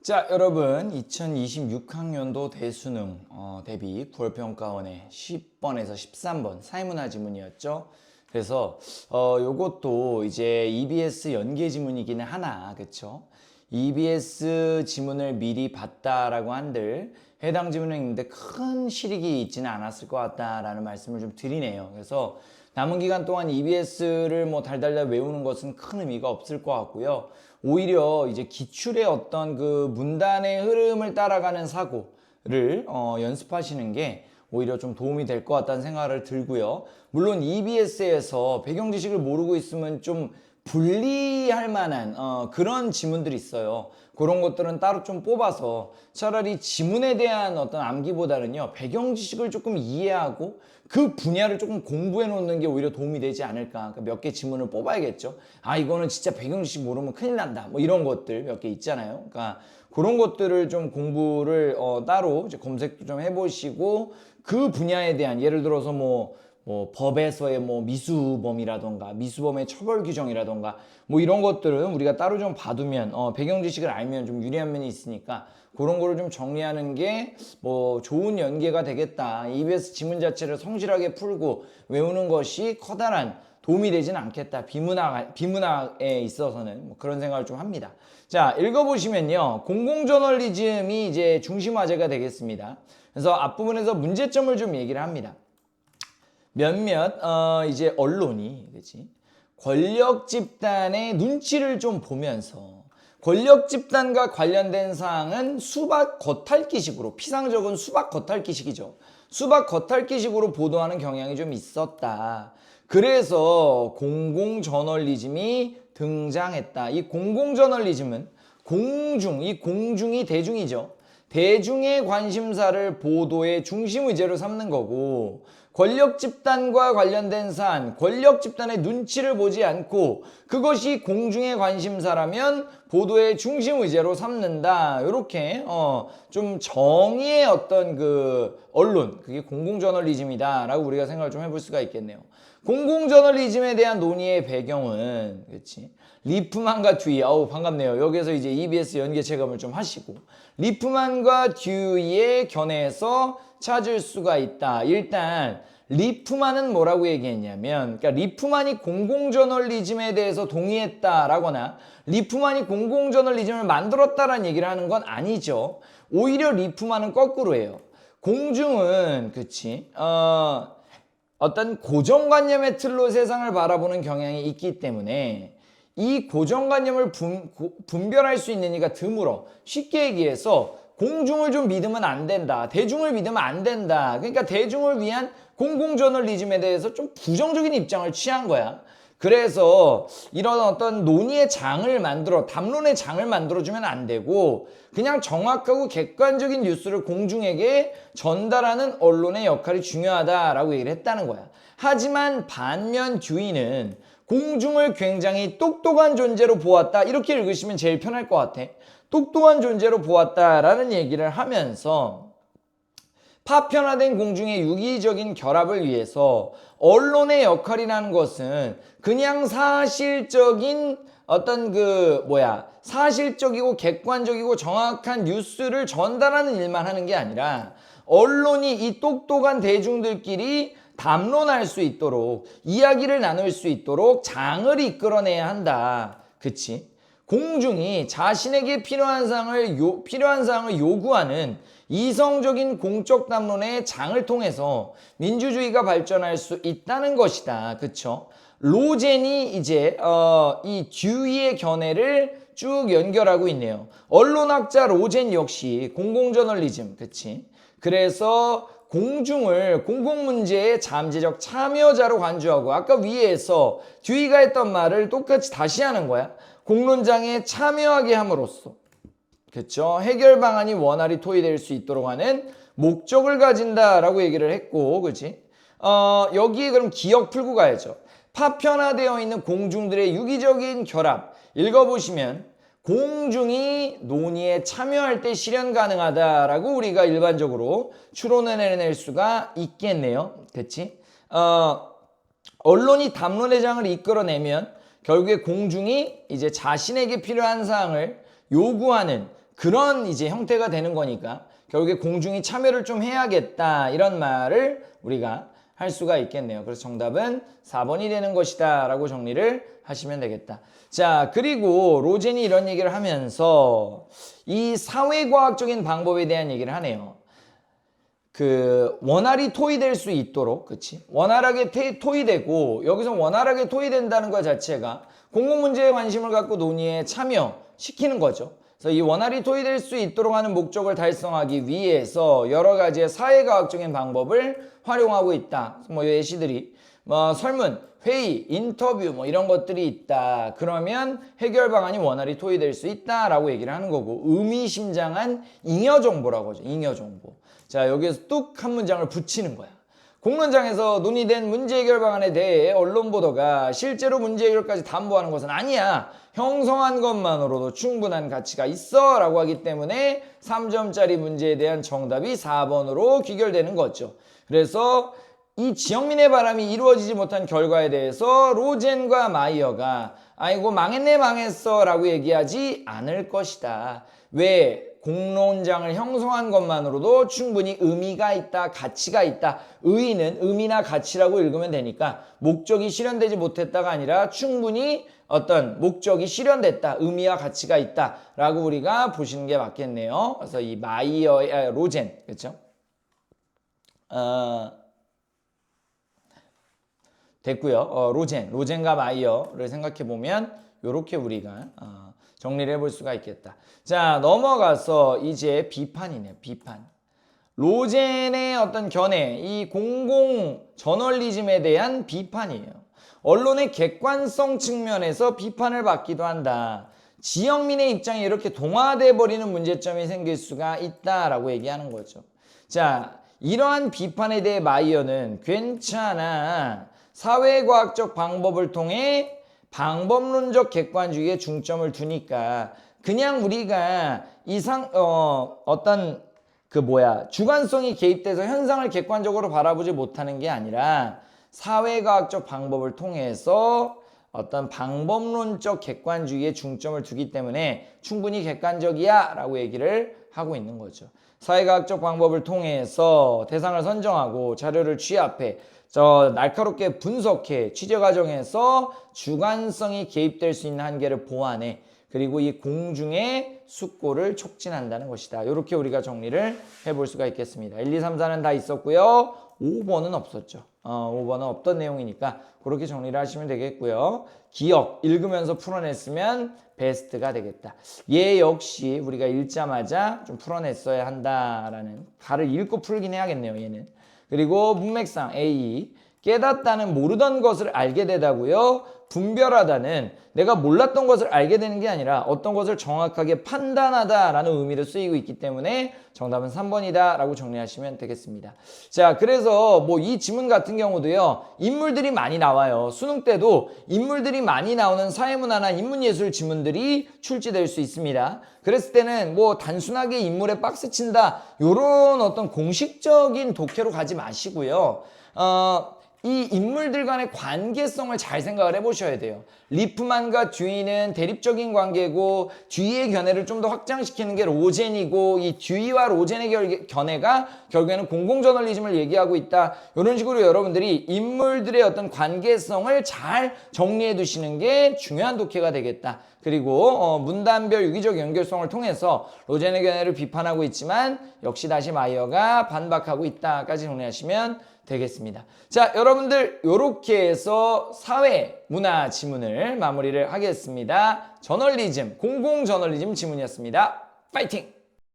자, 여러분 2026학년도 대수능 대비 9월평가원의 10번에서 13번 사회문화 지문이었죠. 그래서 요것도 이제 EBS 연계 지문이기는 하나, 그쵸? EBS 지문을 미리 봤다라고 한들 해당 지문을 읽는데 큰 실익이 있지는 않았을 것 같다라는 말씀을 좀 드리네요. 그래서 남은 기간 동안 EBS를 뭐 달달달 외우는 것은 큰 의미가 없을 것 같고요. 오히려 이제 기출의 어떤 그 문단의 흐름을 따라가는 사고를 연습하시는 게 오히려 좀 도움이 될 것 같다는 생각을 들고요. 물론 EBS에서 배경 지식을 모르고 있으면 좀 분리할 만한 그런 지문들이 있어요. 그런 것들은 따로 좀 뽑아서 차라리 지문에 대한 어떤 암기보다는요, 배경 지식을 조금 이해하고 그 분야를 조금 공부해 놓는 게 오히려 도움이 되지 않을까. 그러니까 몇 개 지문을 뽑아야겠죠. 아, 이거는 진짜 배경 지식 모르면 큰일 난다, 뭐 이런 것들 몇 개 있잖아요. 그러니까 그런 것들을 좀 공부를 따로 이제 검색도 좀 해보시고, 그 분야에 대한, 예를 들어서 뭐 법에서의 뭐 미수범이라던가 미수범의 처벌 규정이라던가 뭐 이런 것들은 우리가 따로 좀 봐두면 배경 지식을 알면 좀 유리한 면이 있으니까 그런 거를 좀 정리하는 게 뭐 좋은 연계가 되겠다. EBS 지문 자체를 성실하게 풀고 외우는 것이 커다란 도움이 되지는 않겠다. 비문학에 있어서는 뭐 그런 생각을 좀 합니다. 자, 읽어보시면요, 공공저널리즘이 이제 중심 화제가 되겠습니다. 그래서 앞부분에서 문제점을 좀 얘기를 합니다. 몇몇 이제 언론이, 그치? 권력 집단의 눈치를 좀 보면서 권력 집단과 관련된 사항은 수박 겉핥기식으로, 피상적은 수박 겉핥기식이죠. 수박 겉핥기식으로 보도하는 경향이 좀 있었다. 그래서 공공저널리즘이 등장했다. 이 공공저널리즘은 이 공중이 대중이죠. 대중의 관심사를 보도의 중심 의제로 삼는 거고, 권력 집단과 관련된 사안, 권력 집단의 눈치를 보지 않고 그것이 공중의 관심사라면 보도의 중심 의제로 삼는다. 이렇게 좀 정의의 어떤 그 언론, 그게 공공저널리즘이다라고 우리가 생각을 좀 해볼 수가 있겠네요. 공공저널리즘에 대한 논의의 배경은, 그렇지? 리프만과 듀이, 반갑네요. 여기서 이제 EBS 연계 체감을 좀 하시고, 리프만과 듀이의 견해에서 찾을 수가 있다. 일단 리프만은 뭐라고 얘기했냐면, 그러니까 리프만이 공공저널리즘에 대해서 동의했다라거나 리프만이 공공저널리즘을 만들었다라는 얘기를 하는 건 아니죠. 오히려 리프만은 거꾸로예요. 공중은, 그치? 어떤 고정관념의 틀로 세상을 바라보는 경향이 있기 때문에 이 고정관념을 분별할 수 있는 이가 드물어. 쉽게 얘기해서 공중을 좀 믿으면 안 된다, 대중을 믿으면 안 된다. 그러니까 대중을 위한 공공저널리즘에 대해서 좀 부정적인 입장을 취한 거야. 그래서 이런 어떤 논의의 장을 담론의 장을 만들어주면 안 되고, 그냥 정확하고 객관적인 뉴스를 공중에게 전달하는 언론의 역할이 중요하다라고 얘기를 했다는 거야. 하지만 반면 듀이는 공중을 굉장히 똑똑한 존재로 보았다, 이렇게 읽으시면 제일 편할 것 같아. 똑똑한 존재로 보았다라는 얘기를 하면서 파편화된 공중의 유기적인 결합을 위해서 언론의 역할이라는 것은 그냥 사실적인 어떤 사실적이고 객관적이고 정확한 뉴스를 전달하는 일만 하는 게 아니라, 언론이 이 똑똑한 대중들끼리 담론할 수 있도록, 이야기를 나눌 수 있도록 장을 이끌어내야 한다. 그치? 공중이 자신에게 필요한 사항을 요구하는 이성적인 공적 담론의 장을 통해서 민주주의가 발전할 수 있다는 것이다. 그쵸? 로젠이 이제 이 듀이의 견해를 쭉 연결하고 있네요. 언론학자 로젠 역시 공공저널리즘, 그치? 그래서 공중을 공공문제의 잠재적 참여자로 간주하고, 아까 위에서 듀이가 했던 말을 똑같이 다시 하는 거야. 공론장에 참여하게 함으로써, 그쵸? 해결 방안이 원활히 토의될 수 있도록 하는 목적을 가진다라고 얘기를 했고, 그치? 여기에 그럼 기억 풀고 가야죠. 파편화되어 있는 공중들의 유기적인 결합, 읽어보시면 공중이 논의에 참여할 때 실현 가능하다라고 우리가 일반적으로 추론을 해낼 수가 있겠네요. 그치? 언론이 담론의 장을 이끌어내면 결국에 공중이 이제 자신에게 필요한 사항을 요구하는 그런 이제 형태가 되는 거니까 결국에 공중이 참여를 좀 해야겠다 이런 말을 우리가 할 수가 있겠네요. 그래서 정답은 4번이 되는 것이다 라고 정리를 하시면 되겠다. 자, 그리고 로젠이 이런 얘기를 하면서 이 사회과학적인 방법에 대한 얘기를 하네요. 그 원활히 토의될 수 있도록, 그치? 원활하게 토의되고, 여기서 원활하게 토의된다는 것 자체가 공공문제에 관심을 갖고 논의에 참여시키는 거죠. 그래서 이 원활히 토의될 수 있도록 하는 목적을 달성하기 위해서 여러 가지의 사회과학적인 방법을 활용하고 있다. 뭐 예시들이 설문, 회의, 인터뷰 뭐 이런 것들이 있다. 그러면 해결 방안이 원활히 토의될 수 있다라고 얘기를 하는 거고, 의미심장한 잉여 정보라고 하죠. 잉여 정보. 자, 여기에서 뚝 한 문장을 붙이는 거야. 공론장에서 논의된 문제 해결 방안에 대해 언론 보도가 실제로 문제 해결까지 담보하는 것은 아니야. 형성한 것만으로도 충분한 가치가 있어 라고 하기 때문에 3점짜리 문제에 대한 정답이 4번으로 귀결되는 거죠. 그래서 이 지영민의 바람이 이루어지지 못한 결과에 대해서 로젠과 마이어가 아이고 망했네 망했어 라고 얘기하지 않을 것이다. 왜? 공론장을 형성한 것만으로도 충분히 의미가 있다, 가치가 있다. 의의는 의미나 가치라고 읽으면 되니까 목적이 실현되지 못했다가 아니라 충분히 어떤 목적이 실현됐다, 의미와 가치가 있다 라고 우리가 보시는 게 맞겠네요. 그래서 이 마이어의 로젠, 그렇죠? 됐고요. 로젠과 마이어를 생각해 보면 이렇게 우리가 정리를 해볼 수가 있겠다. 자, 넘어가서 이제 비판이네요. 비판. 로젠의 어떤 견해, 이 공공 저널리즘에 대한 비판이에요. 언론의 객관성 측면에서 비판을 받기도 한다. 지영민의 입장이 이렇게 동화돼 버리는 문제점이 생길 수가 있다라고 얘기하는 거죠. 자, 이러한 비판에 대해 마이어는 괜찮아. 사회과학적 방법을 통해 방법론적 객관주의에 중점을 두니까 그냥 우리가 주관성이 개입돼서 현상을 객관적으로 바라보지 못하는 게 아니라 사회과학적 방법을 통해서 어떤 방법론적 객관주의에 중점을 두기 때문에 충분히 객관적이야 라고 얘기를 하고 있는 거죠. 사회과학적 방법을 통해서 대상을 선정하고 자료를 취합해 날카롭게 분석해 취재 과정에서 주관성이 개입될 수 있는 한계를 보완해 그리고 이 공중의 숙고를 촉진한다는 것이다. 이렇게 우리가 정리를 해볼 수가 있겠습니다. 1, 2, 3, 4는 다 있었고요. 5번은 없었죠. 5번은 없던 내용이니까 그렇게 정리를 하시면 되겠고요. 기억, 읽으면서 풀어냈으면 베스트가 되겠다. 얘 역시 우리가 읽자마자 좀 풀어냈어야 한다라는, 발을 읽고 풀긴 해야겠네요, 얘는. 그리고 문맥상 A, 깨닫다는 모르던 것을 알게 되다고요. 분별하다는 내가 몰랐던 것을 알게 되는 게 아니라 어떤 것을 정확하게 판단하다라는 의미로 쓰이고 있기 때문에 정답은 3번이다 라고 정리하시면 되겠습니다. 자, 그래서 뭐 이 지문 같은 경우도요, 인물들이 많이 나와요. 수능 때도 인물들이 많이 나오는 사회문화나 인문예술 지문들이 출제될 수 있습니다. 그랬을 때는 뭐 단순하게 인물에 박스 친다 요런 어떤 공식적인 독해로 가지 마시고요. 이 인물들 간의 관계성을 잘 생각을 해보셔야 돼요. 리프만과 듀이는 대립적인 관계고 듀이의 견해를 좀 더 확장시키는 게 로젠이고 이 듀이와 로젠의 견해가 결국에는 공공저널리즘을 얘기하고 있다. 이런 식으로 여러분들이 인물들의 어떤 관계성을 잘 정리해 두시는 게 중요한 독해가 되겠다. 그리고 문단별 유기적 연결성을 통해서 로젠의 견해를 비판하고 있지만 역시 다시 마이어가 반박하고 있다까지 정리하시면 되겠습니다. 자, 여러분들 이렇게 해서 사회 문화 지문을 마무리를 하겠습니다. 저널리즘, 공공저널리즘 지문이었습니다. 파이팅!